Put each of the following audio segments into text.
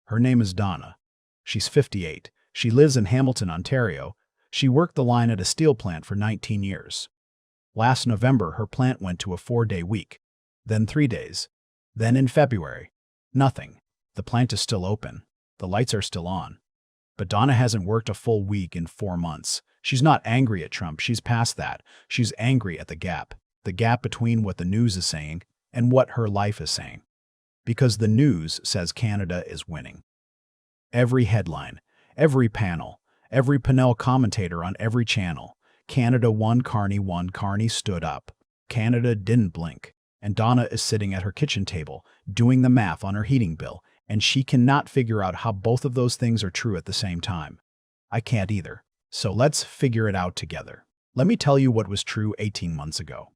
Her name is Donna. She's 58. She lives in Hamilton, Ontario. She worked the line at a steel plant for 19 years. Last November, her plant went to a 4-day week, then 3 days. Then in February, nothing. The plant is still open. The lights are still on. But Donna hasn't worked a full week in 4 months. She's not angry at Trump. She's past that. She's angry at the gap between what the news is saying and what her life is saying. Because the news says Canada is winning. Every headline, every panel, every panel commentator on every channel. Canada won, Carney stood up. Canada didn't blink. And Donna is sitting at her kitchen table, doing the math on her heating bill, and she cannot figure out how both of those things are true at the same time. I can't either. So let's figure it out together. Let me tell you what was true 18 months ago.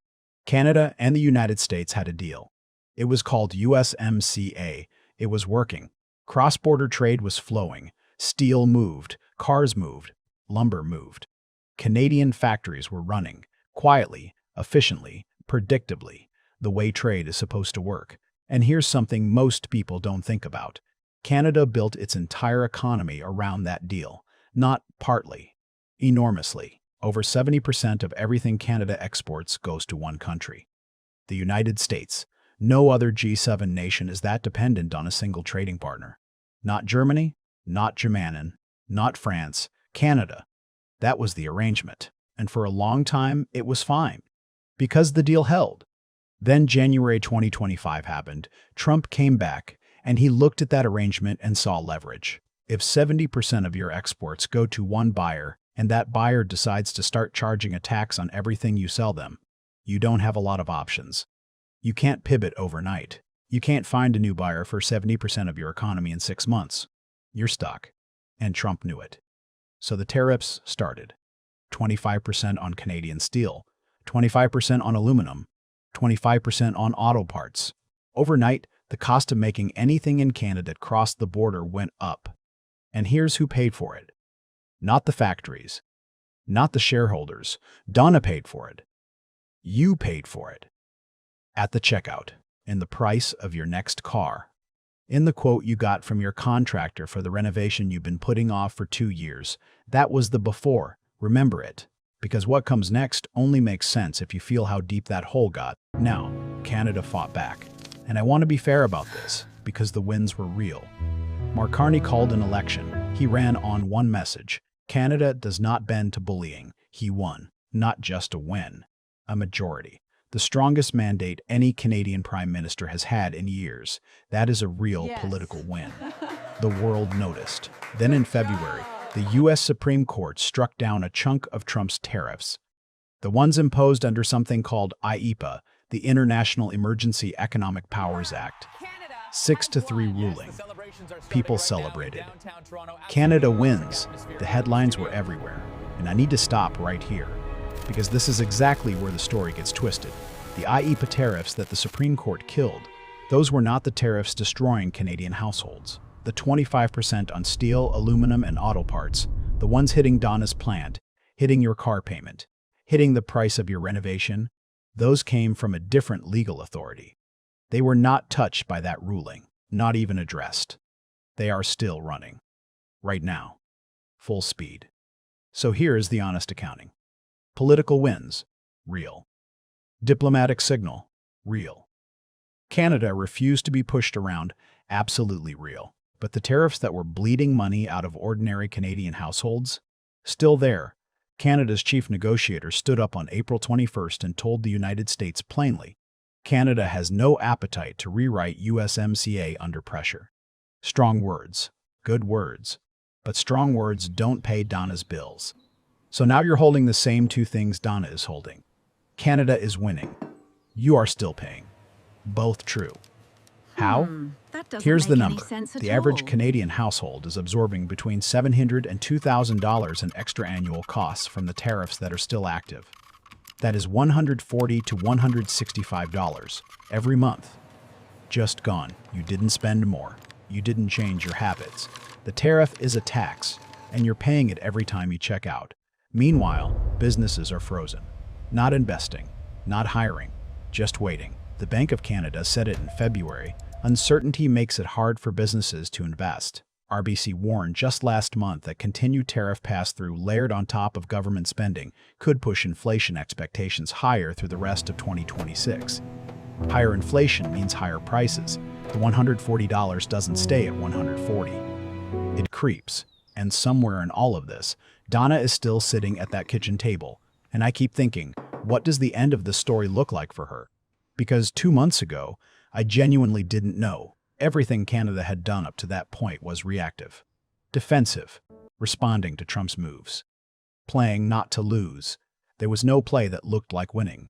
Canada and the United States had a deal. It was called USMCA. It was working. Cross-border trade was flowing. Steel moved. Cars moved. Lumber moved. Canadian factories were running, quietly, efficiently, predictably, the way trade is supposed to work. And here's something most people don't think about. Canada built its entire economy around that deal. Not partly. Enormously. Over 70% of everything Canada exports goes to one country. The United States. No other G7 nation is that dependent on a single trading partner. Not Germany, not Germany, not France, Canada. That was the arrangement. And for a long time, it was fine. Because the deal held. Then January 2025 happened. Trump came back, and he looked at that arrangement and saw leverage. If 70% of your exports go to one buyer, and that buyer decides to start charging a tax on everything you sell them, you don't have a lot of options. You can't pivot overnight. You can't find a new buyer for 70% of your economy in 6 months. You're stuck. And Trump knew it. So the tariffs started. 25% on Canadian steel, 25% on aluminum, 25% on auto parts. Overnight, the cost of making anything in Canada that crossed the border went up. And here's who paid for it. Not the factories. Not the shareholders. Donna paid for it. You paid for it. At the checkout, in the price of your next car, in the quote you got from your contractor for the renovation you've been putting off for 2 years. That was the before. Remember it. Because what comes next only makes sense if you feel how deep that hole got. Now, Canada fought back. And I want to be fair about this, because the wins were real. Mark Carney called an election. He ran on one message. Canada does not bend to bullying. He won. Not just a win. A majority. The strongest mandate any Canadian Prime Minister has had in years. That is a real political win. The world noticed. Then in February, the U.S. Supreme Court struck down a chunk of Trump's tariffs. The ones imposed under something called IEEPA, the International Emergency Economic Powers Act. 6-3 ruling. People celebrated. Canada wins. The headlines were everywhere. And I need to stop right here, because this is exactly where the story gets twisted. The IEEPA tariffs that the Supreme Court killed, those were not the tariffs destroying Canadian households. The 25% on steel, aluminum, and auto parts, the ones hitting Donna's plant, hitting your car payment, hitting the price of your renovation, those came from a different legal authority. They were not touched by that ruling, not even addressed. They are still running. Right now. Full speed. So here is the honest accounting. Political wins. Real. Diplomatic signal. Real. Canada refused to be pushed around. Absolutely real. But the tariffs that were bleeding money out of ordinary Canadian households? Still there. Canada's chief negotiator stood up on April 21st and told the United States plainly, Canada has no appetite to rewrite USMCA under pressure. Strong words. Good words. But strong words don't pay Donna's bills. So now you're holding the same two things Donna is holding. Canada is winning. You are still paying. Both true. How? Here's the number. The average Canadian household is absorbing between $700 and $2,000 in extra annual costs from the tariffs that are still active. That is $140 to $165 every month. Just gone. You didn't spend more. You didn't change your habits. The tariff is a tax, and you're paying it every time you check out. Meanwhile, businesses are frozen. Not investing, not hiring, just waiting. The Bank of Canada said it in February. Uncertainty makes it hard for businesses to invest. RBC warned just last month that continued tariff pass-through layered on top of government spending could push inflation expectations higher through the rest of 2026. Higher inflation means higher prices. The $140 doesn't stay at $140. It creeps. And somewhere in all of this, Donna is still sitting at that kitchen table. And I keep thinking, what does the end of the story look like for her? Because 2 months ago, I genuinely didn't know. Everything Canada had done up to that point was reactive, defensive, responding to Trump's moves, playing not to lose. There was no play that looked like winning.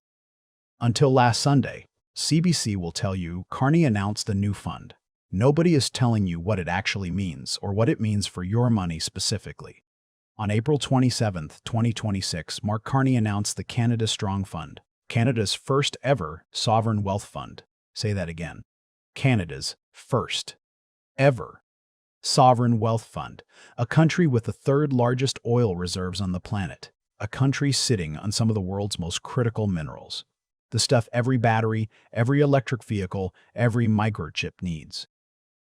Until last Sunday, CBC will tell you Carney announced a new fund. Nobody is telling you what it actually means or what it means for your money specifically. On April 27, 2026, Mark Carney announced the Canada Strong Fund, Canada's first ever sovereign wealth fund. Say that again. Canada's first ever sovereign wealth fund, a country with the third largest oil reserves on the planet, a country sitting on some of the world's most critical minerals, the stuff every battery, every electric vehicle, every microchip needs.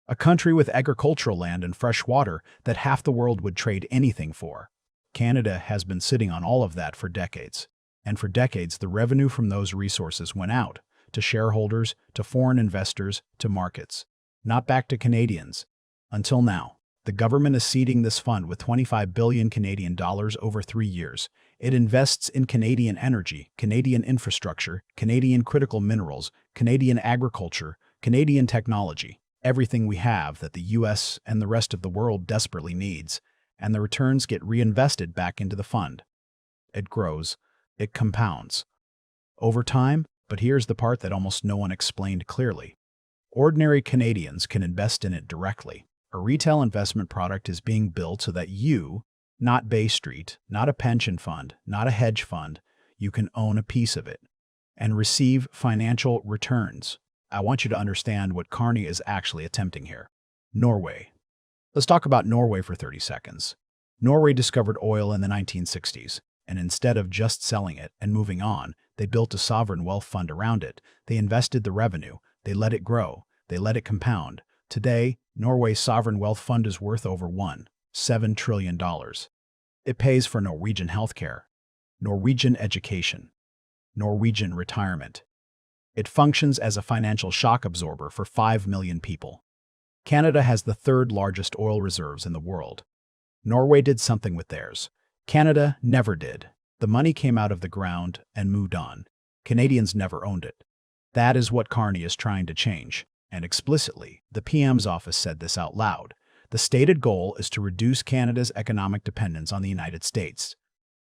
A country with agricultural land and fresh water that half the world would trade anything for. Canada has been sitting on all of that for decades. And for decades, the revenue from those resources went out to shareholders, to foreign investors, to markets, not back to Canadians. Until now, the government is seeding this fund with 25 billion Canadian dollars over 3 years. It invests in Canadian energy, Canadian infrastructure, Canadian critical minerals, Canadian agriculture, Canadian technology, everything we have that the US and the rest of the world desperately needs, and the returns get reinvested back into the fund. It grows, it compounds. Over time, but here's the part that almost no one explained clearly. Ordinary Canadians can invest in it directly. A retail investment product is being built so that you, not Bay Street, not a pension fund, not a hedge fund, you can own a piece of it and receive financial returns. I want you to understand what Carney is actually attempting here. Norway. Let's talk about Norway for 30 seconds. Norway discovered oil in the 1960s, and instead of just selling it and moving on, they built a sovereign wealth fund around it. They invested the revenue. They let it grow. They let it compound. Today, Norway's sovereign wealth fund is worth over $7 trillion. It pays for Norwegian healthcare, Norwegian education, Norwegian retirement. It functions as a financial shock absorber for 5 million people. Canada has the third largest oil reserves in the world. Norway did something with theirs. Canada never did. The money came out of the ground and moved on. Canadians never owned it. That is what Carney is trying to change. And explicitly, the PM's office said this out loud. The stated goal is to reduce Canada's economic dependence on the United States,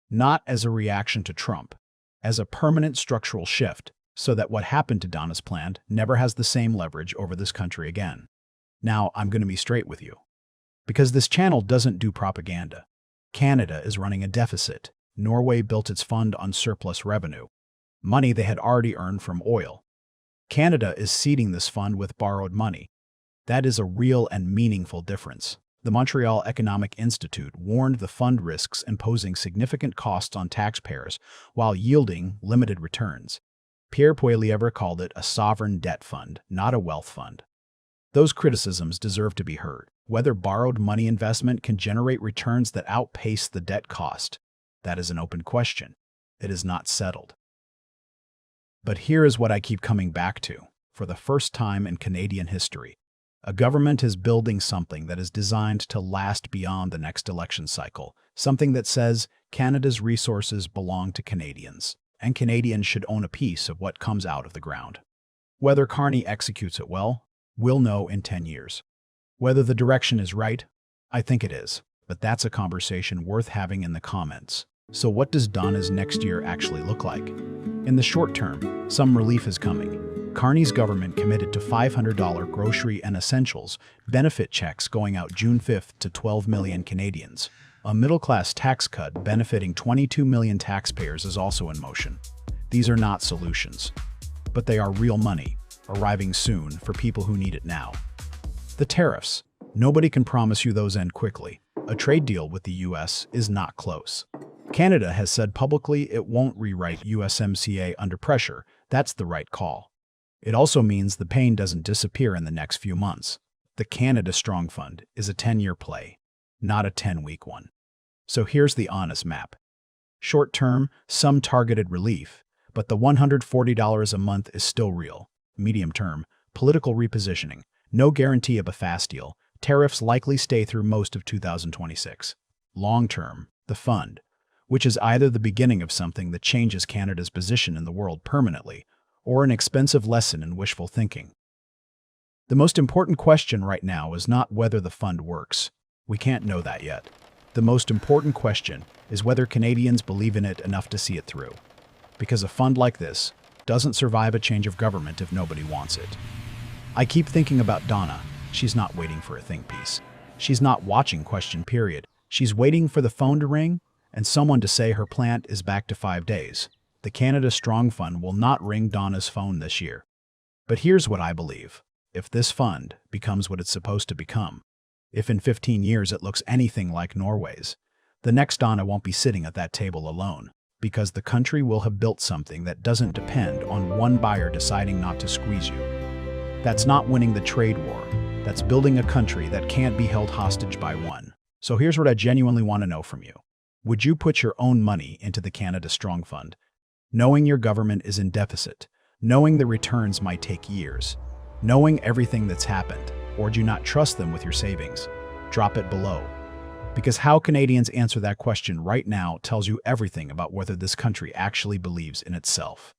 not as a reaction to Trump, as a permanent structural shift, so that what happened to Donna's plant never has the same leverage over this country again. Now, I'm going to be straight with you. Because this channel doesn't do propaganda. Canada is running a deficit. Norway built its fund on surplus revenue, money they had already earned from oil. Canada is seeding this fund with borrowed money. That is a real and meaningful difference. The Montreal Economic Institute warned the fund risks imposing significant costs on taxpayers while yielding limited returns. Pierre Poilievre called it a sovereign debt fund, not a wealth fund. Those criticisms deserve to be heard. Whether borrowed money investment can generate returns that outpace the debt cost, that is an open question. It is not settled. But here is what I keep coming back to. For the first time in Canadian history, a government is building something that is designed to last beyond the next election cycle, something that says Canada's resources belong to Canadians, and Canadians should own a piece of what comes out of the ground. Whether Carney executes it well, we'll know in 10 years. Whether the direction is right, I think it is, but that's a conversation worth having in the comments. So what does Donna's next year actually look like? In the short term, some relief is coming. Carney's government committed to $500 grocery and essentials benefit checks going out June 5th to 12 million Canadians. A middle-class tax cut benefiting 22 million taxpayers is also in motion. These are not solutions, but they are real money, arriving soon for people who need it now. The tariffs. Nobody can promise you those end quickly. A trade deal with the US is not close. Canada has said publicly it won't rewrite USMCA under pressure. That's the right call. It also means the pain doesn't disappear in the next few months. The Canada Strong Fund is a 10-year play, not a 10-week one. So here's the honest map. Short term, some targeted relief, but the $140 a month is still real. Medium term, political repositioning, no guarantee of a fast deal. Tariffs likely stay through most of 2026. Long term, the fund, which is either the beginning of something that changes Canada's position in the world permanently, or an expensive lesson in wishful thinking. The most important question right now is not whether the fund works. We can't know that yet. The most important question is whether Canadians believe in it enough to see it through. Because a fund like this doesn't survive a change of government if nobody wants it. I keep thinking about Donna. She's not waiting for a think piece. She's not watching question period. She's waiting for the phone to ring and someone to say her plant is back to 5 days. The Canada Strong Fund will not ring Donna's phone this year. But here's what I believe. If this fund becomes what it's supposed to become, if in 15 years it looks anything like Norway's, the next Donna won't be sitting at that table alone, because the country will have built something that doesn't depend on one buyer deciding not to squeeze you. That's not winning the trade war. That's building a country that can't be held hostage by one. So here's what I genuinely want to know from you. Would you put your own money into the Canada Strong Fund, knowing your government is in deficit, knowing the returns might take years, knowing everything that's happened, or do you not trust them with your savings? Drop it below. Because how Canadians answer that question right now tells you everything about whether this country actually believes in itself.